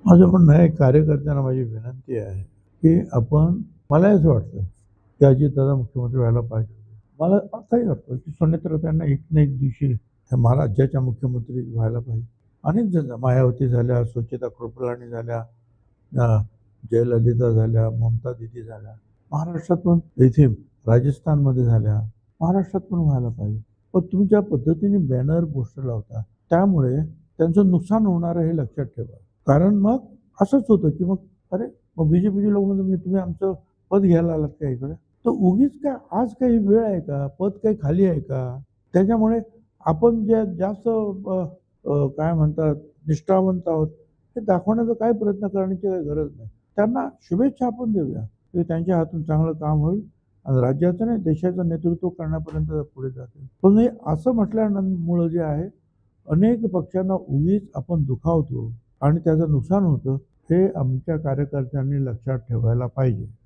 माझं म्हणणं आहे, कार्यकर्त्यांना माझी विनंती आहे, की आपण मलाही असं वाटतं, की अजितदादा मुख्यमंत्री व्हायला पाहिजे होते. मला आताही वाटतं, की सुनेत्राताईंना एक ना एक दिवशी ह्या महाराष्ट्राच्या मुख्यमंत्री व्हायला पाहिजे. अनेक जण मायावती झाल्या, सुचेता कृपलानी झाल्या, अ, जयललिता झाल्या, ममता दीदी झाल्या. महाराष्ट्रात पण इथे राजस्थानमध्ये झाल्या. महाराष्ट्रात पण व्हायला पाहिजे. पण तुम्ही ज्या पद्धतीने बॅनर, पोस्टर लावता, त्यामुळे त्यांचं नुकसान होणार आहे हे लक्षात ठेवा. कारण मग असंच होतं, की मग अरे, मग बी-जे-पीचे लोक म्हणतात, तुम्ही आमचं पद घ्यायला आलात का इकडे? तर उगीच काय आज काही वेळ आहे का? पद काही खाली आहे का? त्याच्यामुळे आपण जे जास्त काय म्हणतात निष्ठावंत आहोत, हे दाखवण्याचा काही प्रयत्न करण्याची काही गरज नाही. त्यांना शुभेच्छा आपण देऊया, की त्यांच्या हातून चांगलं काम होईल आणि राज्याचं नाही देशाचं नेतृत्व करण्यापर्यंत पुढे जातील. पण हे असं म्हटल्यामुळं जे आहे, अनेक पक्षांना उगीच आपण दुखावतो आणि त्याचं नुकसान होतं, हे आमच्या कार्यकर्त्यांनी लक्षात ठेवायला पाहिजे.